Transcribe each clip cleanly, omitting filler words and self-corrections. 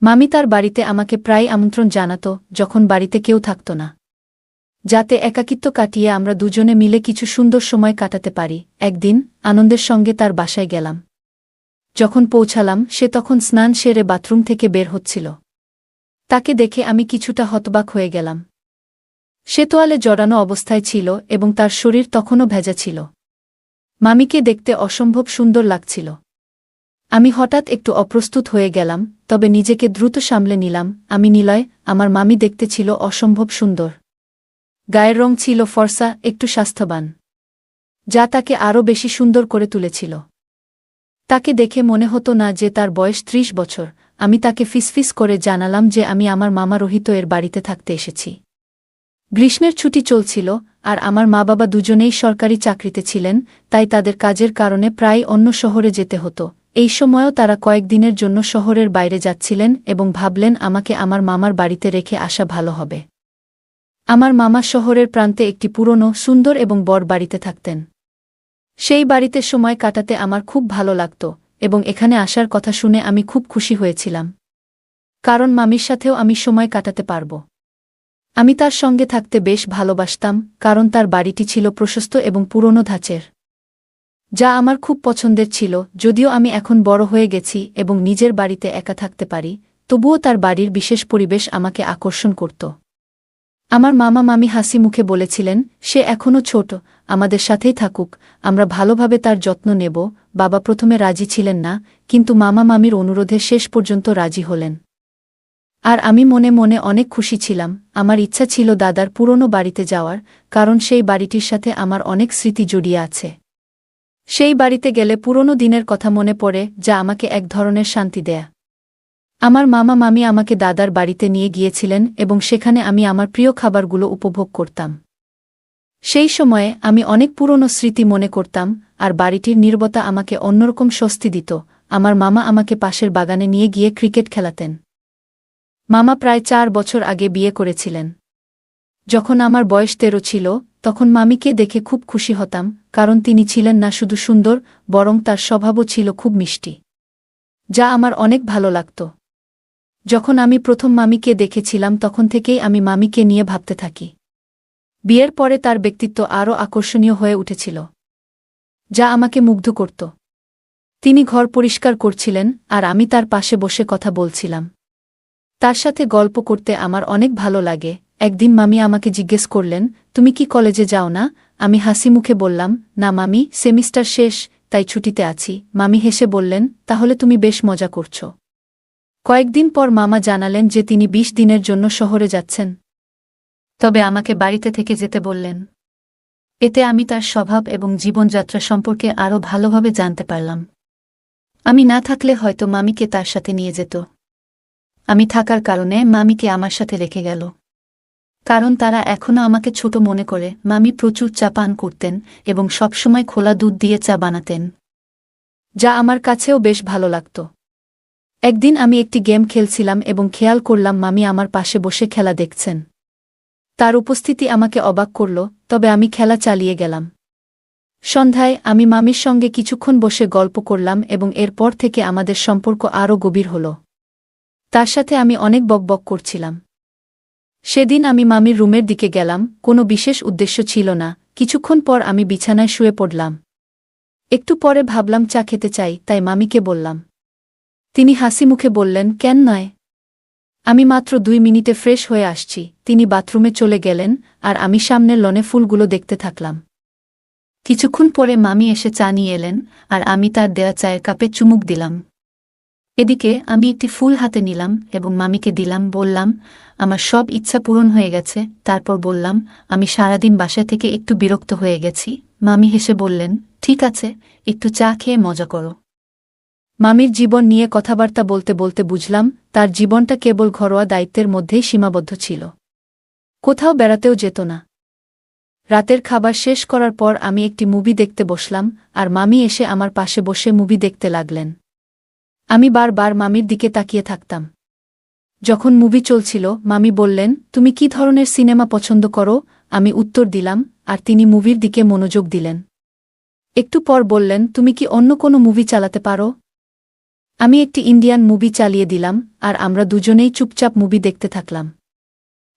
মামি তার বাড়িতে আমাকে প্রায় আমন্ত্রণ জানাত যখন বাড়িতে কেউ থাকত না, যাতে একাকিত্ব কাটিয়ে আমরা দুজনে মিলে কিছু সুন্দর সময় কাটাতে পারি। একদিন আনন্দের সঙ্গে তার বাসায় গেলাম। যখন পৌঁছালাম সে তখন স্নান সেরে বাথরুম থেকে বের হচ্ছিল। তাকে দেখে আমি কিছুটা হতবাক হয়ে গেলাম। সে তোয়ালে জড়ানো অবস্থায় ছিল এবং তার শরীর তখনও ভেজা ছিল। মামিকে দেখতে অসম্ভব সুন্দর লাগছিল। আমি হঠাৎ একটু অপ্রস্তুত হয়ে গেলাম, তবে নিজেকে দ্রুত সামলে নিলাম। আমি নিলয়, আমার মামি দেখতে ছিল অসম্ভব সুন্দর। গায়ের রং ছিল ফর্সা, একটু স্বাস্থ্যবান, যা তাকে আরও বেশি সুন্দর করে তুলেছিল। তাকে দেখে মনে হতো না যে তার বয়স ৩০ বছর। আমি তাকে ফিসফিস করে জানালাম যে আমি আমার মামা রোহিত এর বাড়িতে থাকতে এসেছি। গ্রীষ্মের ছুটি চলছিল, আর আমার মা বাবা দুজনেই সরকারি চাকরিতে ছিলেন, তাই তাদের কাজের কারণে প্রায় অন্য শহরে যেতে হতো। এই সময়ও তারা কয়েকদিনের জন্য শহরের বাইরে যাচ্ছিলেন এবং ভাবলেন আমাকে আমার মামার বাড়িতে রেখে আসা ভালো হবে। আমার মামা শহরের প্রান্তে একটি পুরনো, সুন্দর এবং বড় বাড়িতে থাকতেন। সেই বাড়িতে সময় কাটাতে আমার খুব ভালো লাগত এবং এখানে আসার কথা শুনে আমি খুব খুশি হয়েছিলাম, কারণ মামির সাথেও আমি সময় কাটাতে পারব। আমি তার সঙ্গে থাকতে বেশ ভালোবাসতাম, কারণ তার বাড়িটি ছিল প্রশস্ত এবং পুরনো ধাঁচের, যা আমার খুব পছন্দের ছিল। যদিও আমি এখন বড় হয়ে গেছি এবং নিজের বাড়িতে একা থাকতে পারি, তবুও তার বাড়ির বিশেষ পরিবেশ আমাকে আকর্ষণ করত। আমার মামা মামি হাসি মুখে বলেছিলেন, সে এখনও ছোট, আমাদের সাথেই থাকুক, আমরা ভালোভাবে তার যত্ন নেব। বাবা প্রথমে রাজি ছিলেন না, কিন্তু মামা মামির অনুরোধে শেষ পর্যন্ত রাজি হলেন। আর আমি মনে মনে অনেক খুশি ছিলাম। আমার ইচ্ছা ছিল দাদার পুরনো বাড়িতে যাওয়ার, কারণ সেই বাড়িটির সাথে আমার অনেক স্মৃতি জড়িয়ে আছে। সেই বাড়িতে গেলে পুরনো দিনের কথা মনে পড়ে, যা আমাকে এক ধরনের শান্তি দেয়। আমার মামা মামি আমাকে দাদার বাড়িতে নিয়ে গিয়েছিলেন এবং সেখানে আমি আমার প্রিয় খাবারগুলো উপভোগ করতাম। সেই সময়ে আমি অনেক পুরনো স্মৃতি মনে করতাম, আর বাড়িটির নীরবতা আমাকে অন্যরকম স্বস্তি দিত। আমার মামা আমাকে পাশের বাগানে নিয়ে গিয়ে ক্রিকেট খেলাতেন। মামা প্রায় ৪ বছর আগে বিয়ে করেছিলেন। যখন আমার বয়স ১৩ ছিল, তখন মামিকে দেখে খুব খুশি হতাম, কারণ তিনি ছিলেন না শুধু সুন্দর, বরং তার স্বভাবও ছিল খুব মিষ্টি, যা আমার অনেক ভালো লাগত। যখন আমি প্রথম মামিকে দেখেছিলাম তখন থেকেই আমি মামিকে নিয়ে ভাবতে থাকি। বিয়ের পরে তার ব্যক্তিত্ব আরও আকর্ষণীয় হয়ে উঠেছিল, যা আমাকে মুগ্ধ করত। তিনি ঘর পরিষ্কার করছিলেন, আর আমি তার পাশে বসে কথা বলছিলাম। তার সাথে গল্প করতে আমার অনেক ভালো লাগে। একদিন মামি আমাকে জিজ্ঞেস করলেন, তুমি কি কলেজে যাও না? আমি হাসি মুখে বললাম, না মামি, সেমিস্টার শেষ, তাই ছুটিতে আছি। মামি হেসে বললেন, তাহলে তুমি বেশ মজা করছ। কয়েকদিন পর মামা জানালেন যে তিনি ২০ দিনের জন্য শহরে যাচ্ছেন, তবে আমাকে বাড়িতে থেকে যেতে বললেন। এতে আমি তার স্বভাব এবং জীবনযাত্রা সম্পর্কে আরও ভালোভাবে জানতে পারলাম। আমি না থাকলে হয়তো মামিকে তার সাথে নিয়ে যেত। আমি থাকার কারণে মামিকে আমার সাথে রেখে গেল, কারণ তারা এখনও আমাকে ছোট মনে করে। মামি প্রচুর চা পান করতেন এবং সবসময় খোলা দুধ দিয়ে চা বানাতেন, যা আমার কাছেও বেশ ভালো লাগত। একদিন আমি একটি গেম খেলছিলাম এবং খেয়াল করলাম মামি আমার পাশে বসে খেলা দেখছেন। তার উপস্থিতি আমাকে অবাক করল, তবে আমি খেলা চালিয়ে গেলাম। সন্ধ্যায় আমি মামির সঙ্গে কিছুক্ষণ বসে গল্প করলাম এবং এরপর থেকে আমাদের সম্পর্ক আরও গভীর হল। তার সাথে আমি অনেক বকবক করছিলাম। সেদিন আমি মামির রুমের দিকে গেলাম, কোনো বিশেষ উদ্দেশ্য ছিল না। কিছুক্ষণ পর আমি বিছানায় শুয়ে পড়লাম। একটু পরে ভাবলাম চা খেতে চাই, তাই মামিকে বললাম। তিনি হাসি মুখে বললেন, কেন নয়, আমি মাত্র ২ মিনিটে ফ্রেশ হয়ে আসছি। তিনি বাথরুমে চলে গেলেন, আর আমি সামনের লনে ফুলগুলো দেখতে থাকলাম। কিছুক্ষণ পরে মামি এসে চা নিয়ে এলেন, আর আমি তার দেয়া চায়ের কাপে চুমুক দিলাম। এদিকে আমি একটি ফুল হাতে নিলাম এবং মামিকে দিলাম। বললাম, আমার সব ইচ্ছা পূরণ হয়ে গেছে। তারপর বললাম, আমি সারাদিন বাসা থেকে একটু বিরক্ত হয়ে গেছি। মামি হেসে বললেন, ঠিক আছে, একটু চা খেয়ে মজা করো। মামির জীবন নিয়ে কথাবার্তা বলতে বলতে বুঝলাম তার জীবনটা কেবল ঘরোয়া দায়িত্বের মধ্যেই সীমাবদ্ধ ছিল। কোথাও বেড়াতেও যেত না। রাতের খাবার শেষ করার পর আমি একটি মুভি দেখতে বসলাম, আর মামি এসে আমার পাশে বসে মুভি দেখতে লাগলেন। আমি বারবার মামির দিকে তাকিয়ে থাকতাম। যখন মুভি চলছিল, মামি বললেন, তুমি কি ধরনের সিনেমা পছন্দ করো? আমি উত্তর দিলাম, আর তিনি মুভির দিকে মনোযোগ দিলেন। একটু পর বললেন, তুমি কি অন্য কোনো মুভি চালাতে পারো? আমি একটি ইন্ডিয়ান মুভি চালিয়ে দিলাম আর আমরা দুজনেই চুপচাপ মুভি দেখতে থাকলাম।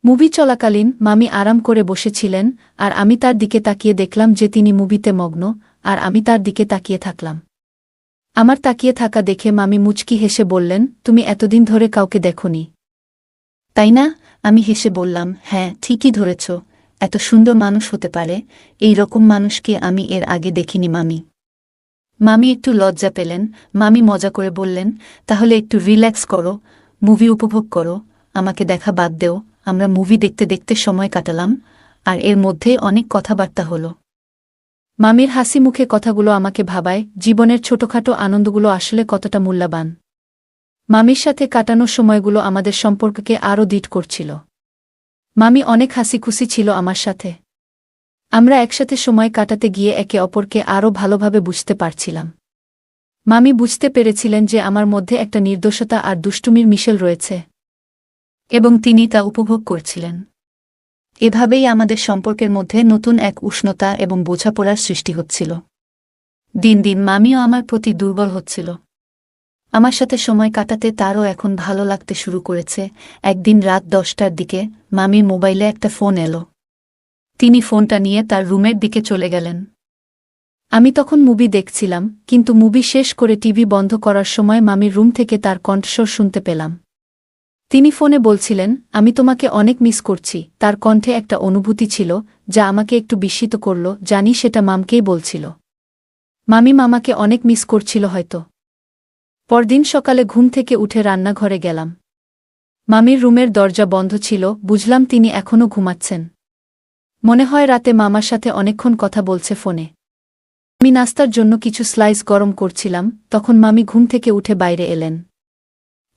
মুভি চলাকালীন মামি আরাম করে বসেছিলেন আর আমি তার দিকে তাকিয়ে দেখলাম যে তিনি মুভিতে মগ্ন, আর আমি তার দিকে তাকিয়ে থাকলাম। আমার তাকিয়ে থাকা দেখে মামি মুচকি হেসে বললেন, তুমি এতদিন ধরে কাউকে দেখোনি, তাই না? আমি হেসে বললাম, হ্যাঁ, ঠিকই ধরেছ, এত সুন্দর মানুষ হতে পারে, এই রকম মানুষকে আমি এর আগে দেখিনি মামি। মামি একটু লজ্জা পেলেন। মামি মজা করে বললেন, তাহলে একটু রিল্যাক্স করো, মুভি উপভোগ করো, আমাকে দেখা বাদ দেও। আমরা মুভি দেখতে দেখতে সময় কাটালাম, আর এর মধ্যে অনেক কথাবার্তা হলো। মামির হাসি মুখে কথাগুলো আমাকে ভাবায় জীবনের ছোটখাটো আনন্দগুলো আসলে কতটা মূল্যবান। মামির সাথে কাটানো সময়গুলো আমাদের সম্পর্ককে আরও দৃঢ় করছিল। মামি অনেক হাসি খুশি ছিল আমার সাথে। আমরা একসাথে সময় কাটাতে গিয়ে একে অপরকে আরও ভালোভাবে বুঝতে পারছিলাম। মামি বুঝতে পেরেছিলেন যে আমার মধ্যে একটা নির্দোষতা আর দুষ্টুমির মিশেল রয়েছে, এবং তিনি তা উপভোগ করছিলেন। এভাবেই আমাদের সম্পর্কের মধ্যে নতুন এক উষ্ণতা এবং বোঝাপড়ার সৃষ্টি হচ্ছিল। দিন দিন মামিও আমার প্রতি দুর্বল হচ্ছিল। আমার সাথে সময় কাটাতে তারও এখন ভালো লাগতে শুরু করেছে। একদিন রাত 10টার দিকে মামির মোবাইলে একটা ফোন এলো। তিনি ফোনটা নিয়ে তার রুমের দিকে চলে গেলেন। আমি তখন মুভি দেখছিলাম, কিন্তু মুভি শেষ করে টিভি বন্ধ করার সময় মামির রুম থেকে তার কণ্ঠস্বর শুনতে পেলাম। তিনি ফোনে বলছিলেন, আমি তোমাকে অনেক মিস করছি। তার কণ্ঠে একটা অনুভূতি ছিল যা আমাকে একটু বিস্মিত করল। জানি সেটা মামকেই বলছিল। মামি মামাকে অনেক মিস করছিল হয়তো। পরদিন সকালে ঘুম থেকে উঠে রান্নাঘরে গেলাম। মামির রুমের দরজা বন্ধ ছিল। বুঝলাম তিনি এখনও ঘুমাচ্ছেন। মনে হয় রাতে মামার সাথে অনেকক্ষণ কথা বলছে ফোনে। আমি নাস্তার জন্য কিছু স্লাইস গরম করছিলাম, তখন মামি ঘুম থেকে উঠে বাইরে এলেন।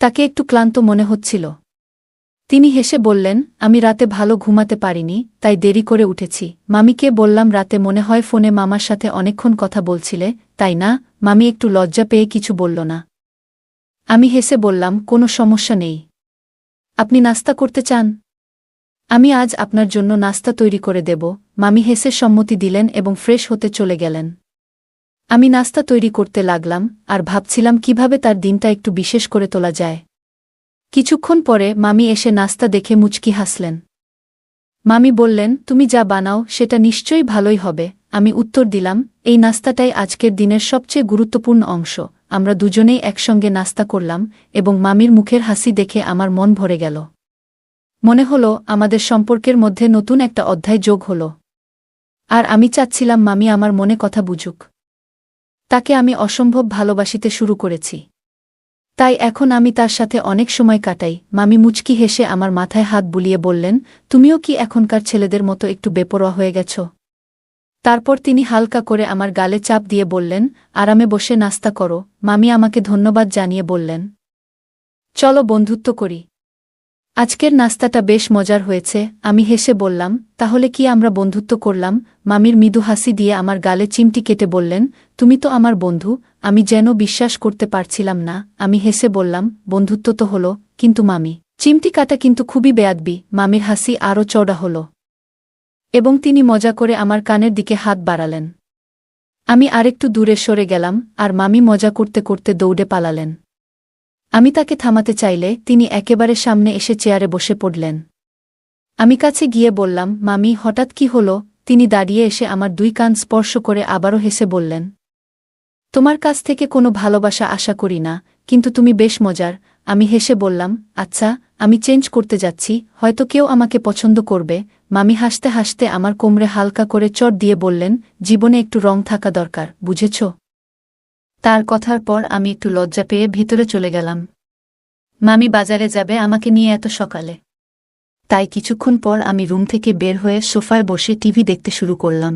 তাকে একটু ক্লান্ত মনে হচ্ছিল। তিনি হেসে বললেন, আমি রাতে ভালো ঘুমাতে পারিনি, তাই দেরি করে উঠেছি। মামিকে বললাম, রাতে মনে হয় ফোনে মামার সাথে অনেকক্ষণ কথা বলছিলে, তাই না? মামি একটু লজ্জা পেয়ে কিছু বলল না। আমি হেসে বললাম, কোনো সমস্যা নেই। আপনি নাস্তা করতে চান? আমি আজ আপনার জন্য নাস্তা তৈরি করে দেব। মামি হেসে সম্মতি দিলেন এবং ফ্রেশ হতে চলে গেলেন। আমি নাস্তা তৈরি করতে লাগলাম আর ভাবছিলাম কিভাবে তার দিনটা একটু বিশেষ করে তোলা যায়। কিছুক্ষণ পরে মামি এসে নাস্তা দেখে মুচকি হাসলেন। মামি বললেন, তুমি যা বানাও সেটা নিশ্চয়ই ভালোই হবে। আমি উত্তর দিলাম, এই নাস্তাটাই আজকের দিনের সবচেয়ে গুরুত্বপূর্ণ অংশ। আমরা দুজনেই একসঙ্গে নাস্তা করলাম এবং মামির মুখের হাসি দেখে আমার মন ভরে গেল। মনে হলো আমাদের সম্পর্কের মধ্যে নতুন একটা অধ্যায় যোগ হল। আর আমি চাচ্ছিলাম মামি আমার মনে কথা বুঝুক। তাকে আমি অসম্ভব ভালোবাসিতে শুরু করেছি। তাই এখন আমি তার সাথে অনেক সময় কাটাই। মামি মুচকি হেসে আমার মাথায় হাত বুলিয়ে বললেন, তুমিও কি এখনকার ছেলেদের মতো একটু বেপরোয়া হয়ে গেছ? তারপর তিনি হালকা করে আমার গালে চাপ দিয়ে বললেন, আরামে বসে নাস্তা করো। মামি আমাকে ধন্যবাদ জানিয়ে বললেন, চলো বন্ধুত্ব করি। আজকের নাস্তাটা বেশ মজার হয়েছে। আমি হেসে বললাম, তাহলে কি আমরা বন্ধুত্ব করলাম? মামির মৃদু হাসি দিয়ে আমার গালে চিমটি কেটে বললেন, তুমি তো আমার বন্ধু। আমি যেন বিশ্বাস করতে পারছিলাম না। আমি হেসে বললাম, বন্ধুত্ব তো হলো, কিন্তু মামি। চিমটি কাটা কিন্তু খুবই বেয়াদবি। মামির হাসি আরও চওড়া হল এবং তিনি মজা করে আমার কানের দিকে হাত বাড়ালেন। আমি আরেকটু দূরে সরে গেলাম আর মামি মজা করতে করতে দৌড়ে পালালেন। আমি তাকে থামাতে চাইলে তিনি একেবারে সামনে এসে চেয়ারে বসে পড়লেন। আমি কাছে গিয়ে বললাম, মামি, হঠাৎ কি হলো? তিনি দাঁড়িয়ে এসে আমার 2 কান স্পর্শ করে আবারও হেসে বললেন, তোমার কাছ থেকে কোনো ভালোবাসা আশা করি না, কিন্তু তুমি বেশ মজার। আমি হেসে বললাম, আচ্ছা, আমি চেঞ্জ করতে যাচ্ছি, হয়তো কেউ আমাকে পছন্দ করবে। মামি হাসতে হাসতে আমার কোমরে হালকা করে চড় দিয়ে বললেন, জীবনে একটু রং থাকা দরকার, বুঝেছ? তার কথার পর আমি একটু লজ্জা পেয়ে ভিতরে চলে গেলাম। মামি বাজারে যাবে আমাকে নিয়ে এত সকালে। তাই কিছুক্ষণ পর আমি রুম থেকে বের হয়ে সোফায় বসে টিভি দেখতে শুরু করলাম।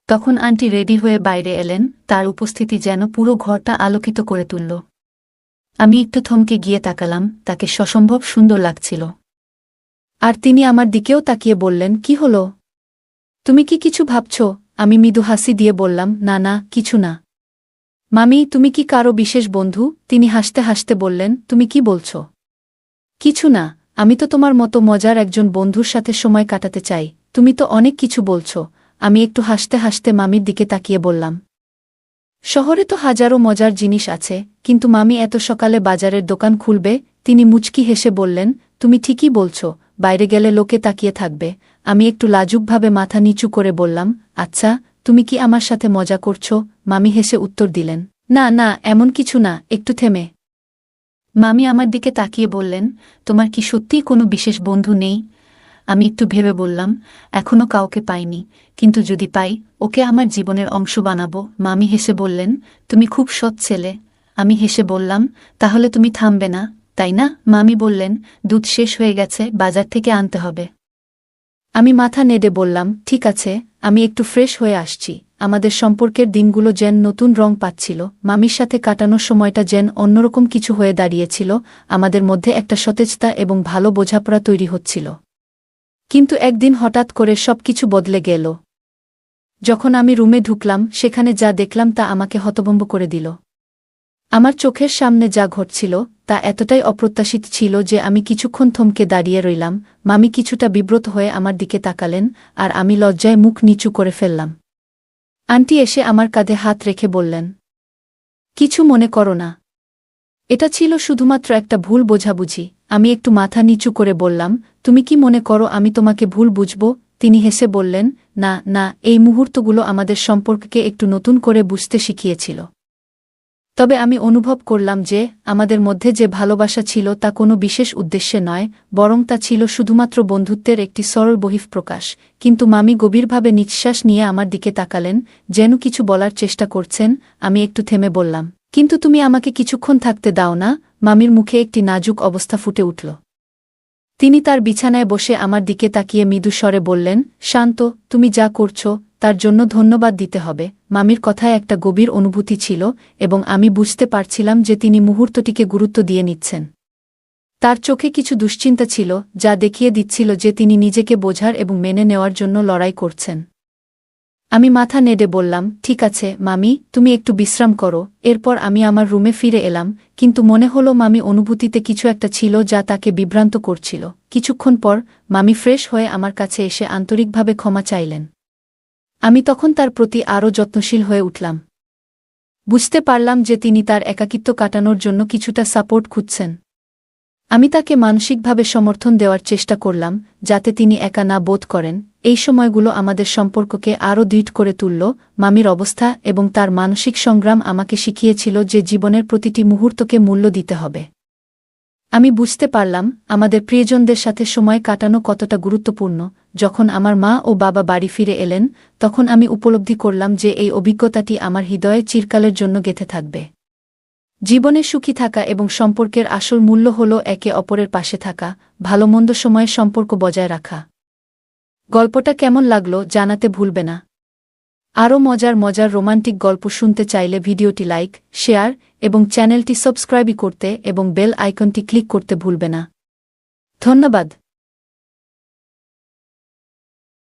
তখন আন্টি রেডি হয়ে বাইরে এলেন। তার উপস্থিতি যেন পুরো ঘরটা আলোকিত করে তুলল। আমি একটু থমকে গিয়ে তাকালাম। তাকে অসম্ভব সুন্দর লাগছিল। আর তিনি আমার দিকেও তাকিয়ে বললেন, কি হলো? তুমি কি কিছু ভাবছ? আমি মৃদু হাসি দিয়ে বললাম, না না, কিছু না। মামি, তুমি কি কারো বিশেষ বন্ধু? তিনি হাসতে হাসতে বললেন, তুমি কি বলছ? কিছু না, আমি তো তোমার মতো মজার একজন বন্ধুর সাথে সময় কাটাতে চাই। তুমি তো অনেক কিছু বলছ। আমি একটু হাসতে হাসতে মামির দিকে তাকিয়ে বললাম, শহরে তো হাজারো মজার জিনিস আছে, কিন্তু মামি এত সকালে বাজারের দোকান খুলবে? তিনি মুচকি হেসে বললেন, তুমি ঠিকই বলছ, বাইরে গেলে লোকে তাকিয়ে থাকবে। আমি একটু লাজুকভাবে মাথা নিচু করে বললাম, আচ্ছা, তুমি কি আমার সাথে মজা করছ? মামি হেসে উত্তর দিলেন, না না, এমন কিছু না। একটু থেমে মামি আমার দিকে তাকিয়ে বললেন, তোমার কি সত্যিই কোনো বিশেষ বন্ধু নেই? আমি একটু ভেবে বললাম, এখনো কাউকে পাইনি, কিন্তু যদি পাই, ওকে আমার জীবনের অংশ বানাবো। মামি হেসে বললেন, তুমি খুব সৎ ছেলে। আমি হেসে বললাম, তাহলে তুমি থামবে না, তাই না? মামি বললেন, দুধ শেষ হয়ে গেছে, বাজার থেকে আনতে হবে। আমি মাথা নেড়ে বললাম, ঠিক আছে, আমি একটু ফ্রেশ হয়ে আসছি। আমাদের সম্পর্কের দিনগুলো যেন নতুন রং পাচ্ছিল, মামির সাথে কাটানোর সময়টা যেন অন্যরকম কিছু হয়ে দাঁড়িয়েছিল। আমাদের মধ্যে একটা সতেজতা এবং ভালো বোঝাপড়া তৈরি হচ্ছিল। কিন্তু একদিন হঠাৎ করে সবকিছু বদলে গেল। যখন আমি রুমে ঢুকলাম, সেখানে যা দেখলাম তা আমাকে হতভম্ব করে দিল। আমার চোখের সামনে যা ঘটছিল তা এতটাই অপ্রত্যাশিত ছিল যে আমি কিছুক্ষণ থমকে দাঁড়িয়ে রইলাম। মামি কিছুটা বিব্রত হয়ে আমার দিকে তাকালেন, আর আমি লজ্জায় মুখ নিচু করে ফেললাম। আন্টি এসে আমার কাঁধে হাত রেখে বললেন, কিছু মনে করো না, এটা ছিল শুধুমাত্র একটা ভুল বোঝাবুঝি। আমি একটু মাথা নিচু করে বললাম, তুমি কি মনে করো আমি তোমাকে ভুল বুঝব? তিনি হেসে বললেন, না না, এই মুহূর্তগুলো আমাদের সম্পর্ককে একটু নতুন করে বুঝতে শিখিয়েছিল। তবে আমি অনুভব করলাম যে আমাদের মধ্যে যে ভালোবাসা ছিল তা কোনো বিশেষ উদ্দেশ্যে নয়, বরং তা ছিল শুধুমাত্র বন্ধুত্বের একটি সরল বহিঃপ্রকাশ। কিন্তু মামি গভীরভাবে নিঃশ্বাস নিয়ে আমার দিকে তাকালেন, যেন কিছু বলার চেষ্টা করছেন। আমি একটু থেমে বললাম, কিন্তু তুমি আমাকে কিছুক্ষণ থাকতে দাও না? মামির মুখে একটি নাজুক অবস্থা ফুটে উঠল। তিনি তার বিছানায় বসে আমার দিকে তাকিয়ে মৃদু স্বরে বললেন, শান্ত, তুমি যা করছ তার জন্য ধন্যবাদ দিতে হবে। মামির কথায় একটা গভীর অনুভূতি ছিল, এবং আমি বুঝতে পারছিলাম যে তিনি মুহূর্তটিকে গুরুত্ব দিয়ে নিচ্ছেন। তার চোখে কিছু দুশ্চিন্তা ছিল, যা দেখিয়ে দিচ্ছিল যে তিনি নিজেকে বোঝার এবং মেনে নেওয়ার জন্য লড়াই করছেন। আমি মাথা নেড়ে বললাম, ঠিক আছে মামি, তুমি একটু বিশ্রাম করো। এরপর আমি আমার রুমে ফিরে এলাম, কিন্তু মনে হলো মামি অনুভূতিতে কিছু একটা ছিল যা তাকে বিভ্রান্ত করছিল। কিছুক্ষণ পর মামি ফ্রেশ হয়ে আমার কাছে এসে আন্তরিকভাবে ক্ষমা চাইলেন। আমি তখন তার প্রতি আরও যত্নশীল হয়ে উঠলাম। বুঝতে পারলাম যে তিনি তার একাকিত্ব কাটানোর জন্য কিছুটা সাপোর্ট খুঁজছেন। আমি তাকে মানসিকভাবে সমর্থন দেওয়ার চেষ্টা করলাম, যাতে তিনি একা না বোধ করেন। এই সময়গুলো আমাদের সম্পর্ককে আরও দৃঢ় করে তুলল। মামির অবস্থা এবং তার মানসিক সংগ্রাম আমাকে শিখিয়েছিল যে জীবনের প্রতিটি মুহূর্তকে মূল্য দিতে হবে। আমি বুঝতে পারলাম আমাদের প্রিয়জনদের সাথে সময় কাটানো কতটা গুরুত্বপূর্ণ। যখন আমার মা ও বাবা বাড়ি ফিরে এলেন, তখন আমি উপলব্ধি করলাম যে এই অভিজ্ঞতাটি আমার হৃদয়ে চিরকালের জন্য গেঁথে থাকবে। জীবনে সুখী থাকা এবং সম্পর্কের আসল মূল্য হল একে অপরের পাশে থাকা, ভালোমন্দ সময়ে সম্পর্ক বজায় রাখা। গল্পটা কেমন লাগলো জানাতে ভুলবে না। আরও মজার মজার রোমান্টিক গল্প শুনতে চাইলে ভিডিওটি লাইক, শেয়ার এবং চ্যানেলটি সাবস্ক্রাইব করতে এবং বেল আইকনটি ক্লিক করতে ভুলবে না। ধন্যবাদ।